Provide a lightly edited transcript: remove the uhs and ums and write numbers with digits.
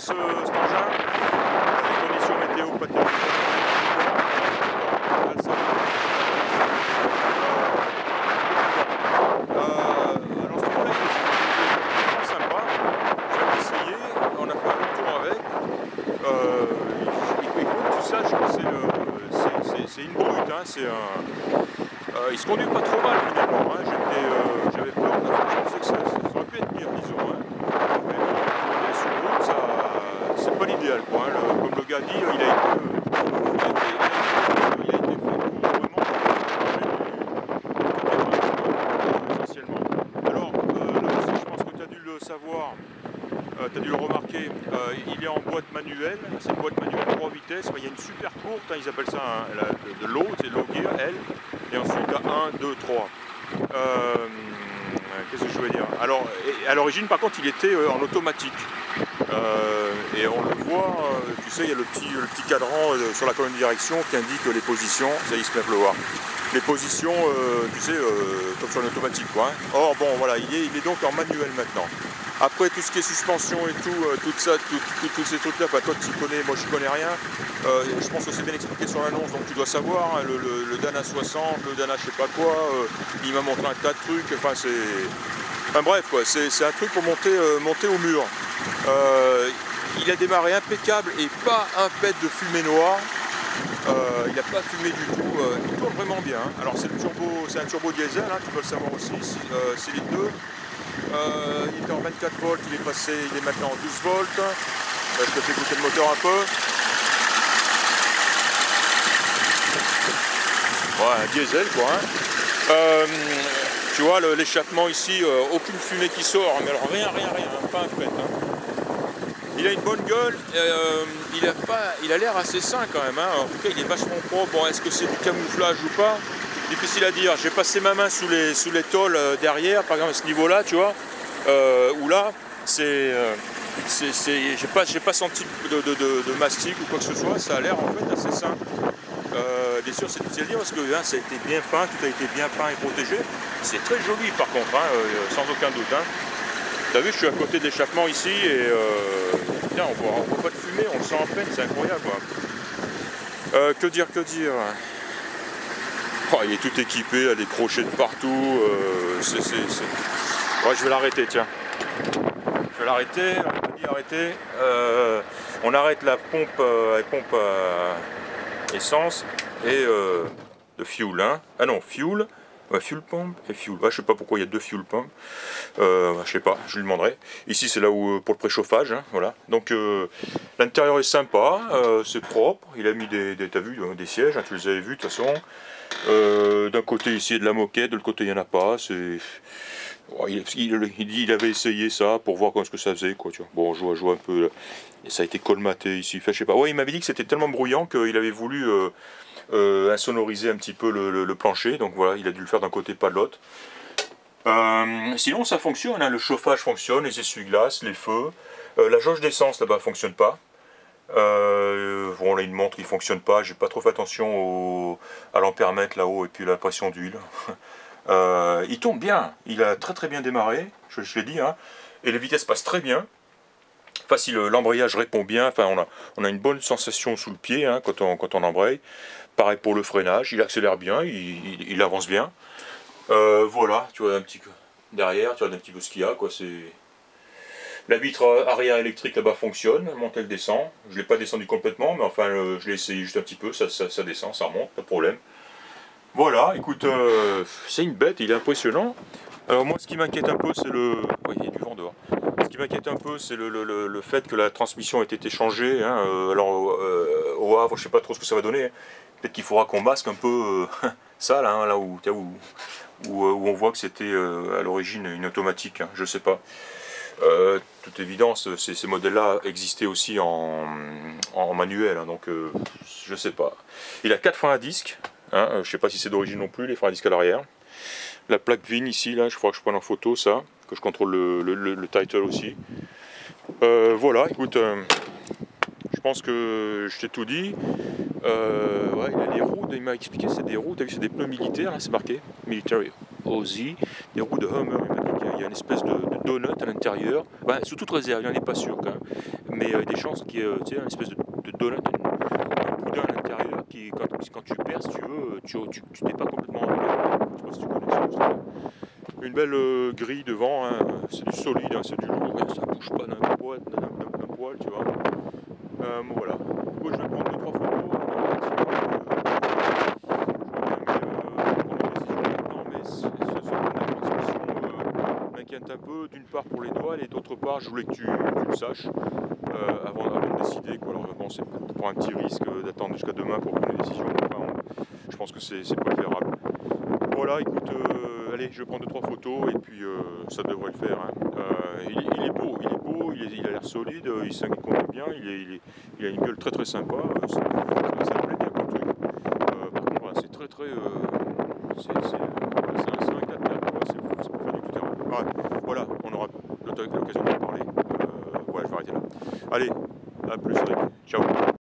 cet engin, les conditions météo pas terribles. Alors ce truc-là, il est vraiment sympa. Je vais l'essayer. On a fait un long tour avec. Il faut que tu saches que c'est une brute. Hein, il se conduit pas trop mal finalement. Hein. J'avais peur. Je pensais que ça aurait pu être pire, disons. Hein. Mais sur route, c'est pas l'idéal. Comme le gars dit, il a été fait pour vraiment essentiellement. Alors, là aussi, je pense que tu as dû le savoir. Tu as dû le remarquer, il est en boîte manuelle, c'est une boîte manuelle 3 vitesses, il y a une super courte, hein, ils appellent ça de low, c'est low gear, L, et ensuite tu as 1, 2, 3. Qu'est-ce que je veux dire? Alors, à l'origine par contre il était en automatique, et on le voit, tu sais, il y a le petit cadran sur la colonne de direction qui indique les positions, ça y est, il se met à pleuvoir. Les positions, tu sais, comme sur l'automatique, quoi. Hein. Or bon, voilà, il est donc en manuel maintenant. Après tout ce qui est suspension et tout, tous ces trucs-là, bah, toi tu connais, moi je connais rien. Je pense que c'est bien expliqué sur l'annonce, donc tu dois savoir, hein, le Dana 60, le Dana je sais pas quoi, il m'a montré un tas de trucs, enfin c'est... Enfin bref quoi, c'est un truc pour monter au mur. Il a démarré impeccable et pas un pet de fumée noire. Il n'a pas fumé du tout, il tourne vraiment bien. Hein. Alors c'est un turbo diesel, hein, tu dois le savoir aussi, c'est les deux. Il était en 24 volts, il est maintenant en 12 volts. Je te fais écouter le moteur un peu. Ouais, un diesel quoi. Hein. Tu vois l'échappement ici, aucune fumée qui sort, mais alors rien, pas un pet. Hein. Il a une bonne gueule, il a l'air assez sain quand même. Hein. En tout cas, il est vachement propre. Bon, est-ce que c'est du camouflage ou pas? Difficile à dire. J'ai passé ma main sous les tôles derrière, par exemple à ce niveau-là, tu vois, où là, j'ai pas senti de mastic ou quoi que ce soit. Ça a l'air en fait assez sain. Bien sûr, c'est difficile à dire parce que hein, ça a été bien peint, tout a été bien peint et protégé. C'est très joli par contre, hein, sans aucun doute. Hein. Tu as vu, je suis à côté de l'échappement ici et tiens, on voit pas de fumée, on le sent à peine, c'est incroyable. Quoi. Que dire Oh, il est tout équipé, il y a des crochets de partout. Ouais, je vais l'arrêter, tiens. Je vais l'arrêter, arrêter. On arrête la pompe, essence et de fuel. Hein. Ah non, fuel. Fuel pump et fuel. Ouais, je sais pas pourquoi il y a deux fuel pumps. Je sais pas, je lui demanderai. Ici c'est là où pour le préchauffage, hein, voilà. Donc l'intérieur est sympa, c'est propre. Il a mis t'as vu, des sièges, hein, tu les avais vus de toute façon. D'un côté ici il y a de la moquette, de l'autre côté il n'y en a pas. Oh, il avait essayé ça pour voir ce que ça faisait, quoi. Tu vois. Bon, je vois un peu. Et ça a été colmaté ici. Enfin, je sais pas. Ouais, il m'avait dit que c'était tellement bruyant qu'il avait voulu insonoriser un petit peu le plancher. Donc voilà, il a dû le faire d'un côté, pas de l'autre. Sinon, ça fonctionne. Hein. Le chauffage fonctionne, les essuie-glaces, les feux. La jauge d'essence là-bas fonctionne pas. Bon, là, une montre qui fonctionne pas. J'ai pas trop fait attention à l'ampèremètre là-haut et puis la pression d'huile. Il tourne bien. Il a très bien démarré. Je l'ai dit. Hein. Et les vitesses passent très bien. Facile, l'embrayage répond bien. Enfin, on a une bonne sensation sous le pied hein, quand on embraye. Pareil pour le freinage. Il accélère bien. Il avance bien. Voilà. Tu vois un petit peu derrière. Tu vois un petit peu ce qu'il y a. Quoi. C'est la vitre arrière électrique là-bas fonctionne, elle monte, elle descend. Je ne l'ai pas descendu complètement, mais enfin je l'ai essayé juste un petit peu, ça descend, ça remonte, pas de problème. Voilà, écoute, c'est une bête, il est impressionnant. Alors moi ce qui m'inquiète un peu c'est le... Oui, il y a du vent dehors. Ce qui m'inquiète un peu c'est le fait que la transmission ait été changée. Hein. Alors au Havre, je ne sais pas trop ce que ça va donner. Hein. Peut-être qu'il faudra qu'on masque un peu ça là, hein, là où on voit que c'était à l'origine une automatique, hein, je ne sais pas. Toute évidence, ces modèles-là existaient aussi en manuel, hein, donc je sais pas. Il a 4 freins à disque, hein, je sais pas si c'est d'origine non plus, les freins à disque à l'arrière. La plaque VIN ici, là, je crois que je prends en photo ça, que je contrôle le title aussi. Voilà, écoute, je pense que je t'ai tout dit. Ouais, il a des roues, il m'a expliqué c'est des roues, t'as vu c'est des pneus militaires, là c'est marqué, Military OZ, des roues de Hummer, il m'a dit qu'il y a une espèce de donut à l'intérieur. Ben, sous toute réserve, il n'en est pas sûr quand même. Mais il y a des chances qu'il y ait une espèce de donut, un boudin à l'intérieur qui, quand tu perds, si tu veux, tu t'es pas complètement envolé. Je sais pas si tu connais ça. Une belle grille devant, hein. C'est du solide, hein, c'est du lourd, hein, ça bouge pas d'un poil, tu vois. Voilà. Du coup, je vais prendre 2-3 photos. Un peu, d'une part pour les doigts et d'autre part je voulais que tu le saches avant de décider quoi. Alors bon, c'est pour un petit risque d'attendre jusqu'à demain pour prendre une décision, enfin, je pense que c'est préférable. Voilà, écoute, allez, je vais prendre 2-3 photos et puis ça devrait le faire, hein. Il est beau, il a l'air solide, il s'inquiète bien, il a une gueule très très sympa, ça me plaît bien comme truc. Par contre voilà, c'est très très c'est un 4x4, c'est pour faire du tout-terrain. Voilà, on aura l'occasion d'en parler. Voilà, je vais arrêter là. Allez, à plus, ciao.